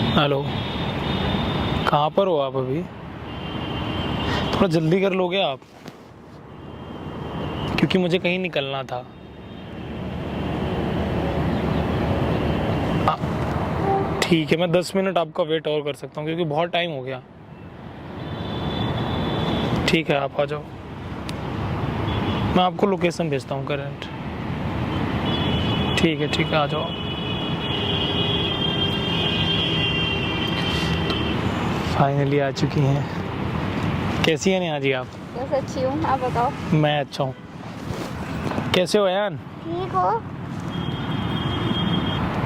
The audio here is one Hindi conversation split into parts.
हेलो, कहाँ पर हो आप अभी? थोड़ा जल्दी कर लोगे आप, क्योंकि मुझे कहीं निकलना था। ठीक है, मैं 10 मिनट आपका वेट और कर सकता हूँ क्योंकि बहुत टाइम हो गया। ठीक है, आप आ जाओ। मैं आपको लोकेशन भेजता हूँ करंट। ठीक है, आ जाओ। फाइनली आ चुकी हैं। कैसी हैं नेहा जी आप? बस अच्छी हूँ, आप बताओ। मैं अच्छा हूँ। कैसे हो यान? ठीक हो?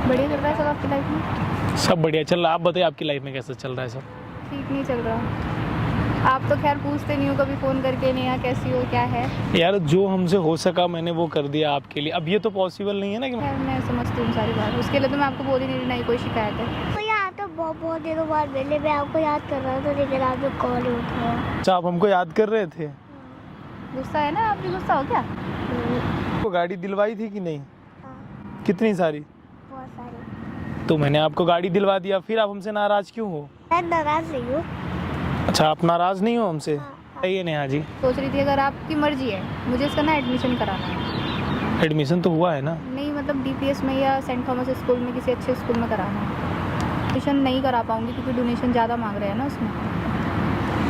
बढ़िया चल रहा है सब आपकी लाइफ में? सब बढ़िया चल रहा है। आप बताइए आपकी लाइफ में कैसा चल रहा है सब? ठीक नहीं चल रहा। आप तो खैर पूछते नहीं हो कभी फ़ोन करके, नेहा कैसी हो, क्या है? यार जो हमसे हो सका मैंने वो कर दिया आपके लिए। अब ये तो पॉसिबल नहीं है ना कि खैर मैं समझती हूँ सारी बात, उसके लिए तो मैं आपको बोल ही नहीं कोई शिकायत है। तो यार तो बहुत दिनों बाद मिले, मैं आपको याद कर रहा था लेकिन आपने कॉल उठाया। अच्छा, आप हमको याद कर रहे थे? गुस्सा है ना? आप भी गुस्सा हो क्या? आपको गाड़ी दिलवाई थी कि नहीं? हाँ, कितनी सारी? बहुत सारे। तो मैंने आपको गाड़ी दिलवा दिया, फिर आप हमसे नाराज क्यों हो? मैं नाराज नहीं हूँ। अच्छा, आप नाराज नहीं हो हमसे? हाँ। सही है नेहा जी। सोच रही थी अगर आपकी मर्जी है, मुझे इसका ना एडमिशन कराना है। एडमिशन तो हुआ है ना? नहीं मतलब DPS में या सेंट थॉमस स्कूल में, किसी अच्छे स्कूल में कराना है। एडमिशन नहीं करा पाऊंगी क्योंकि डोनेशन ज़्यादा मांग रहे हैं ना उसमें,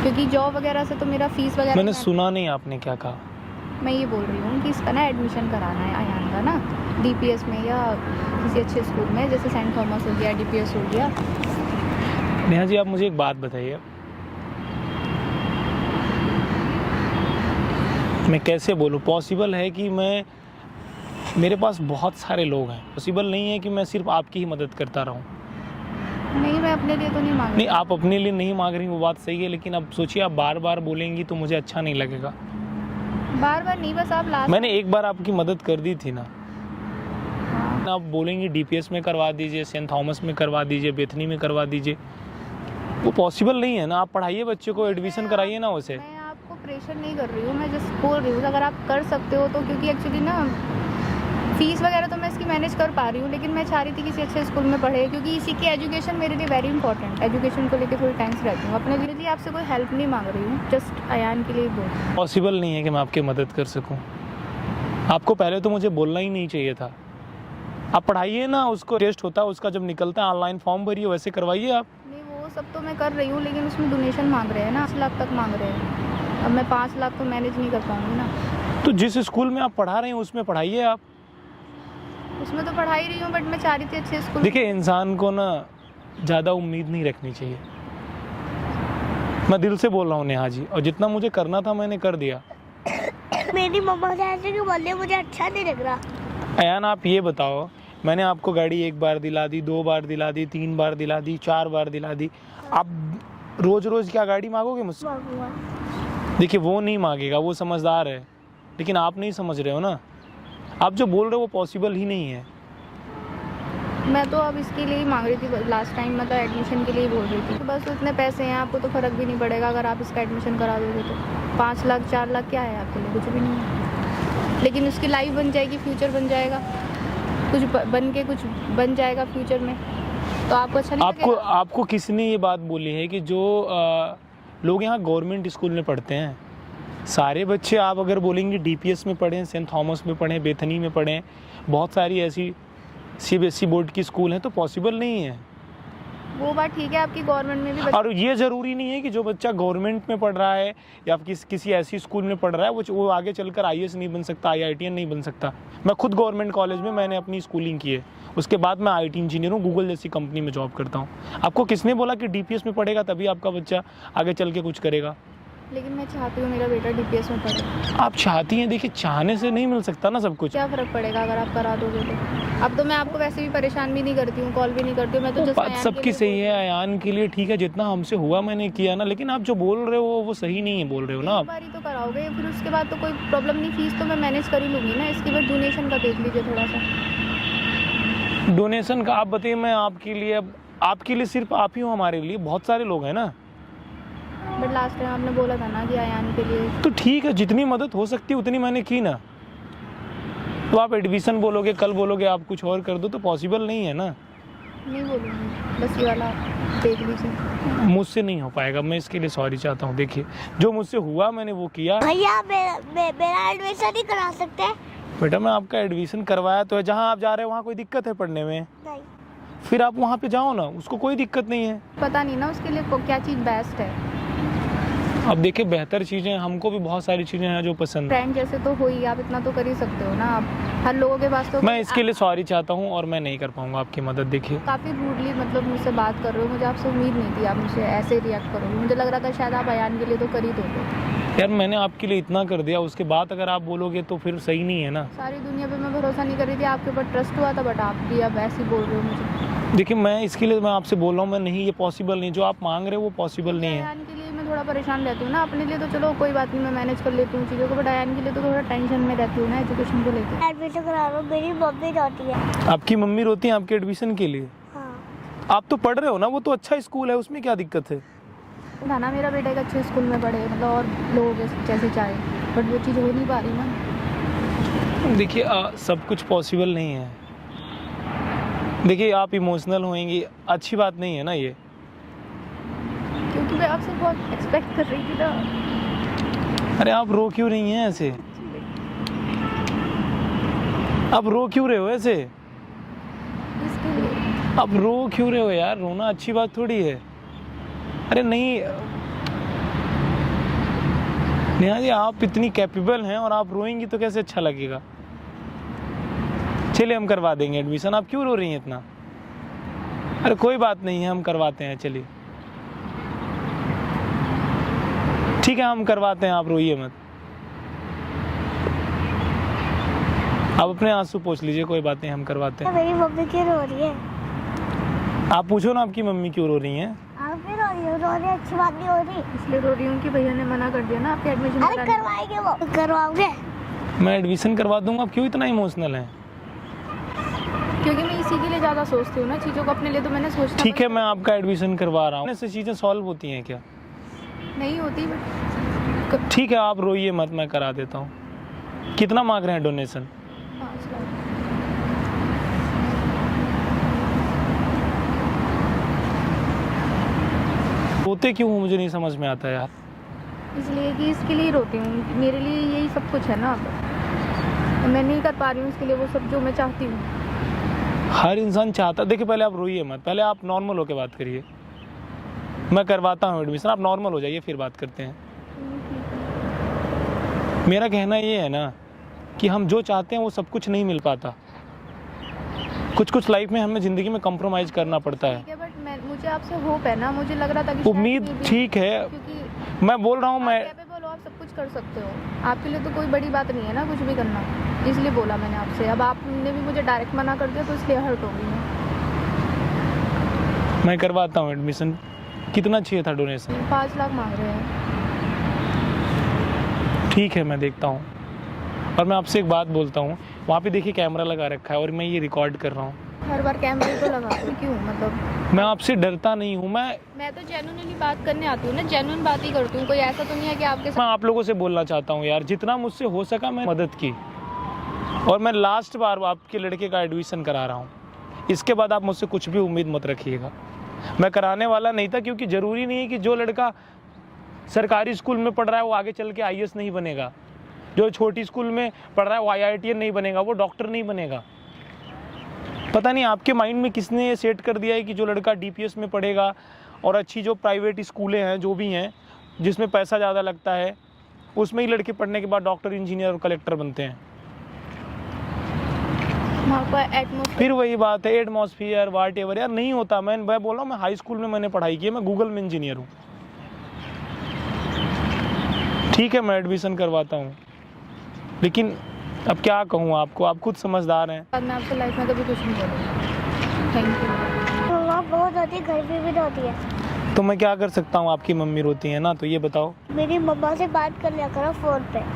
क्योंकि जॉब वगैरह से तो मेरा फीस वगैरह। मैंने सुना नहीं आपने क्या कहा। मैं ये बोल रही हूँ कि इसका ना एडमिशन कराना है अयान का ना, DPS में या किसी अच्छे स्कूल में, जैसे सेंट थॉमस हो गया, DPS हो गया। नेहा जी आप मुझे एक बात बताइए, मैं कैसे बोलूँ? पॉसिबल है कि मेरे पास बहुत सारे लोग हैं, पॉसिबल नहीं है कि मैं सिर्फ आपकी ही मदद करता रहूं। नहीं मैं अपने लिए तो नहीं मांग रही। नहीं, आप अपने लिए नहीं मांग रही, वो बात सही है, लेकिन अब सोचिए आप बार बार बोलेंगी तो मुझे अच्छा नहीं लगेगा। बार बार नहीं, बस आप लास्ट। मैंने एक बार आपकी मदद कर दी थी ना। आप बोलेंगी DPS में करवा दीजिए, सेंट थॉमस में करवा दीजिए, बेथनी में करवा दीजिए, वो पॉसिबल नहीं है ना। आप पढ़ाइए बच्चे को, एडमिशन कराइए ना उसे। मैं आपको प्रेशर नहीं कर रही हूँ, मैं जस्ट बोल रही हूँ अगर आप कर सकते हो तो, क्योंकि एक्चुअली ना फीस वगैरह तो मैं इसकी मैनेज कर पा रही हूँ, लेकिन मैं चाह रही थी किसी अच्छे स्कूल में पढ़े, क्योंकि इसी की एजुकेशन मेरे लिए वेरी इंपॉर्टेंट। एजुकेशन को लेकर थोड़ी टेंस रहती हूँ। अपने लिए आपसे कोई हेल्प नहीं मांग रही हूँ, जस्ट अयान के लिए बोल। पॉसिबल नहीं है कि मैं आपकी मदद कर सकूं। आपको पहले तो मुझे बोलना ही नहीं चाहिए था। आप पढ़ाइए ना, उसको टेस्ट होता है उसका, जब निकलता है ऑनलाइन फॉर्म भरिए, वैसे करवाइए आप। नहीं वो सब तो मैं कर रही हूँ, लेकिन उसमें डोनेशन मांग रहे हैं ना, 5 लाख तक मांग रहे हैं। अब मैं 5 लाख तो मैनेज नहीं कर पाऊँगी ना। तो जिस स्कूल में आप पढ़ा रहे हैं उसमें पढ़ाइए आप। उसमें तो पढ़ा ही रही हूँ, बट मैं चाह रही थी अच्छे स्कूल। देखिए, इंसान को ना ज़्यादा उम्मीद नहीं रखनी चाहिए। मैं दिल से बोल रहा हूँ नेहा जी, और जितना मुझे करना था मैंने कर दिया। मेरी मम्मा से ऐसे क्यों बोल रही है, मुझे अच्छा नहीं लग रहा। अयान आप ये बताओ, मैंने आपको गाड़ी 1 बार दिला दी, 2 बार दिला दी, 3 बार दिला दी, 4 बार दिला दी। आप रोज रोज क्या गाड़ी मांगोगे मुझसे? मांगूंगा। देखिए वो नहीं मांगेगा, वो समझदार है, लेकिन आप नहीं समझ रहे हो ना। आप जो बोल रहे हो वो पॉसिबल ही नहीं है। मैं तो अब इसके लिए ही मांग रही थी, लास्ट टाइम मैं तो एडमिशन के लिए ही बोल रही थी। तो बस इतने पैसे हैं, आपको तो फ़र्क भी नहीं पड़ेगा अगर आप इसका एडमिशन करा दोगे तो। 5 लाख 4 लाख क्या है आपके लिए? कुछ भी नहीं है, लेकिन उसकी लाइफ बन जाएगी, फ्यूचर बन जाएगा, कुछ बन के कुछ बन जाएगा फ्यूचर में, तो आपको अच्छा नहीं लगेगा? आपको किसने ये बात बोली है कि जो लोग यहाँ गवर्नमेंट स्कूल में पढ़ते हैं, सारे बच्चे आप अगर बोलेंगे DPS में पढ़ें, सेंट थॉमस में पढ़ें, बेथनी में पढ़ें, बहुत सारी ऐसी CBSE बोर्ड की स्कूल हैं, तो पॉसिबल नहीं है। वो बात ठीक है, आपकी गवर्नमेंट में भी और ये ज़रूरी नहीं है कि जो बच्चा गवर्नमेंट में पढ़ रहा है या किसी ऐसी स्कूल में पढ़ रहा है वो आगे चलकर IAS नहीं बन सकता, IITian नहीं बन सकता। मैं खुद गवर्नमेंट कॉलेज में मैंने अपनी स्कूलिंग की है, उसके बाद मैं IT इंजीनियर हूँ, गूगल जैसी कंपनी में जॉब करता हूँ। आपको किसने बोला कि DPS में पढ़ेगा तभी आपका बच्चा आगे चल के कुछ करेगा? लेकिन मैं चाहती हूँ मेरा बेटा DPS में पढ़े। आप चाहती हैं, देखिए चाहने से नहीं मिल सकता ना सब कुछ। क्या फ़र्क पड़ेगा अगर आप करा दोगे तो? अब तो मैं आपको वैसे भी परेशान भी नहीं करती हूँ, कॉल भी नहीं करती हूँ, मैं तो बात सबकी सही है, अयान के लिए ठीक है, जितना हमसे हुआ मैंने किया ना, लेकिन आप जो बोल रहे हो वो सही नहीं है बोल रहे हो ना आप। बारी तो कराओगे, फिर उसके बाद तो कोई प्रॉब्लम नहीं, फीस तो मैं मैनेज कर ही लूँगी ना। इसके बाद डोनेशन का देख लीजिए थोड़ा सा। डोनेशन का आप बताइए, मैं आपके लिए, अब आपके लिए सिर्फ आप ही हो, हमारे लिए बहुत सारे लोग हैं ना। बट लास्ट टाइम आपने बोला था ना कि अयान के लिए। तो ठीक है, जितनी मदद हो सकती है उतनी मैंने की ना। तो आप एडमिशन बोलोगे, कल बोलोगे आप कुछ और कर दो, तो पॉसिबल नहीं है ना। नहीं बोलूँगी, बस ये वाला देख लीजिए। मुझसे नहीं हो पाएगा, मैं इसके लिए सॉरी चाहता हूँ। देखिए जो मुझसे हुआ मैंने वो किया। भैया मेरा एडमिशन ही करा सकते हैं? बेटा मैं आपका एडमिशन करवाया तो है, जहाँ आप जा रहे हैं वहाँ कोई दिक्कत है पढ़ने में? नहीं। फिर आप वहाँ पे जाओ ना, उसको कोई दिक्कत नहीं है। पता नहीं ना उसके लिए क्या चीज़ बेस्ट है। अब देखिए बेहतर चीज़ें, हमको भी बहुत सारी चीज़ें हैं जो पसंद है। फ्रेंड जैसे तो हो ही, आप इतना तो कर ही सकते हो ना। आप हर लोगों के पास तो मैं इसके लिए सॉरी चाहता हूँ और मैं नहीं कर पाऊँगा आपकी मदद। देखिए काफ़ी रूडली मतलब मुझसे बात कर रहे हो, मुझे आपसे उम्मीद नहीं थी आप मुझसे ऐसे रिएक्ट करोगे। मुझे लग रहा था शायद आप अयान के लिए तो कर ही दोगे। यार मैंने आपके लिए इतना कर दिया, उसके बाद अगर आप बोलोगे तो फिर सही नहीं है ना। सारी दुनिया पे मैं भरोसा नहीं कर रही थी, आपके ऊपर ट्रस्ट हुआ था, बट आप भी अब ऐसे ही बोल रहे हो मुझे। देखिए मैं इसके लिए मैं आपसे बोल रहा हूँ, मैं नहीं, ये पॉसिबल नहीं, जो आप मांग रहे हो वो पॉसिबल नहीं है। अयान के लिए मैं थोड़ा परेशान रहती हूँ ना। अपने लिए तो चलो कोई बात नहीं, मैं मैनेज कर लेती हूँ चीज़ों को, बट अयान के लिए तो थोड़ा टेंशन में रहती हूँ ना एजुकेशन को लेकर। एडमिशन करा रहा हूँ, मेरी मम्मी रोती है। आपकी मम्मी रोती है आपके एडमिशन के लिए? हाँ। आप तो पढ़ रहे हो ना, वो तो अच्छा स्कूल है, उसमें क्या दिक्कत है? ना मेरा बेटा एक अच्छे स्कूल में पढ़े, मतलब और लोगों के जैसे चाहे, बट वो चीज़ हो नहीं पा रही ना। देखिए सब कुछ पॉसिबल नहीं है। देखिए आप इमोशनल होएंगी, अच्छी बात नहीं है ना ये। क्योंकि मैं आपसे बहुत एक्सपेक्ट कर रही थी ना। अरे आप रो क्यों रही हैं ऐसे? आप रो क्यों रहे हो ऐसे? इसके लिए आप रो क्यों रहे हो यार? रोना अच्छी बात थोड़ी है। अरे नहीं नेहा जी, आप इतनी कैपेबल हैं और आप रोएंगी तो कैसे अच्छा लगेगा? चलिए हम करवा देंगे एडमिशन, आप क्यों रो रही हैं इतना? अरे कोई बात नहीं है, हम करवाते हैं, चलिए ठीक है हम करवाते हैं, आप रोइए मत। आप अपने आंसू पोंछ लीजिए, कोई बात नहीं, हम करवाते हैं। मेरी मम्मी क्यों रो रही है? आप पूछो ना आपकी मम्मी क्यों रो रही हैं? आप भी रो रही हो? रो रही, अच्छी बात नहीं हो रही। इसलिए रो रही हूँ कि भैया ने मना कर दिया ना आपके एडमिशन अरे कराने। करवाएंगे, वो करवाओगे? मैं एडमिशन करवा दूंगा, आप क्यों इतना इमोशनल हैं? क्योंकि मैं इसी के लिए ज़्यादा सोचती हूँ ना चीज़ों को, अपने लिए तो मैंने सोचना। ठीक है मैं आपका एडमिशन करवा रहा हूँ। ऐसी चीज़ें सॉल्व होती हैं क्या? नहीं होती, बट ठीक है आप रोइए मत, मैं करा देता हूँ। कितना मांग रहे हैं डोनेशन? 5 लाख। रोते क्यों हो मुझे नहीं समझ में आता यार। इसलिए कि इसके लिए रोती हूँ, मेरे लिए यही सब कुछ है ना। अब मैं नहीं कर पा रही हूँ इसके लिए वो सब जो मैं चाहती हूँ। हर इंसान चाहता, देखिए पहले आप रोइए मत, पहले आप नॉर्मल होकर बात करिए। मैं करवाता हूँ एडमिशन, आप नॉर्मल हो जाइए फिर बात करते हैं। मेरा कहना ये है ना कि हम जो चाहते हैं वो सब कुछ नहीं मिल पाता। कुछ कुछ लाइफ में हमें ज़िंदगी में कॉम्प्रोमाइज़ करना पड़ता है। ठीक है, बट मुझे आपसे होप है ना। मुझे लग रहा था कि उम्मीद शायद ठीक है, क्योंकि मैं बोल रहा हूँ मैं कैपेबल हो, आप सब कुछ कर सकते हो। आपके लिए तो कोई बड़ी बात नहीं है ना कुछ भी करना, इसलिए बोला मैंने आपसे। अब आपने भी मुझे डायरेक्ट मना कर दिया तो इसलिए हर्ट हो गई मैं करवाता हूँ एडमिशन। कितना चाहिए था डोनेशन? 5 लाख मांग रहे हैं। ठीक है मैं देखता हूँ। और मैं आपसे एक बात बोलता हूँ, वहाँ पे देखिए कैमरा लगा रखा है और मैं ये रिकॉर्ड कर रहा हूँ। हर बार कैमरे तो लगाते हो, क्यों? मतलब मैं आपसे डरता नहीं हूँ, मैं तो जेन्युइनली बात करने आती हूँ ना, जेन्युइन बात ही करती हूँ। कोई ऐसा तो नहीं है कि आपके साथ। आप लोगों से बोलना चाहता हूँ यार, जितना मुझसे हो सका मैं मदद की। और मैं लास्ट बार आपके लड़के का एडमिशन करा रहा हूँ, इसके बाद आप मुझसे कुछ भी उम्मीद मत रखिएगा। मैं कराने वाला नहीं था, क्योंकि ज़रूरी नहीं है कि जो लड़का सरकारी स्कूल में पढ़ रहा है वो आगे चल के IAS नहीं बनेगा, जो छोटी स्कूल में पढ़ रहा है वो IITian नहीं बनेगा, वो डॉक्टर नहीं बनेगा। पता नहीं आपके माइंड में किसने ये सेट कर दिया है कि जो लड़का DPS में पढ़ेगा और अच्छी जो प्राइवेट स्कूलें हैं जो भी हैं जिसमें पैसा ज़्यादा लगता है, उसमें ही लड़के पढ़ने के बाद डॉक्टर, इंजीनियर और कलेक्टर बनते हैं। फिर वही बात है, एटमॉस्फेयर वाट एवर यार, नहीं होता। मैं बोल रहा हूँ, मैं हाई स्कूल में मैंने पढ़ाई की है, मैं गूगल में इंजीनियर हूँ। ठीक है मैं एडमिशन करवाता हूँ, लेकिन अब क्या कहूँ आपको, आप खुद समझदार हैं। मैं आपसे लाइफ में कभी कुछ नहीं करूँगी। Thank you. मम्मा बहुत होती है, घर पे भी रोती है। तो मैं क्या कर सकता हूँ? आपकी मम्मी रोती है ना, तो ये बताओ। मेरी मम्मा से बात कर लिया करो फोन पे।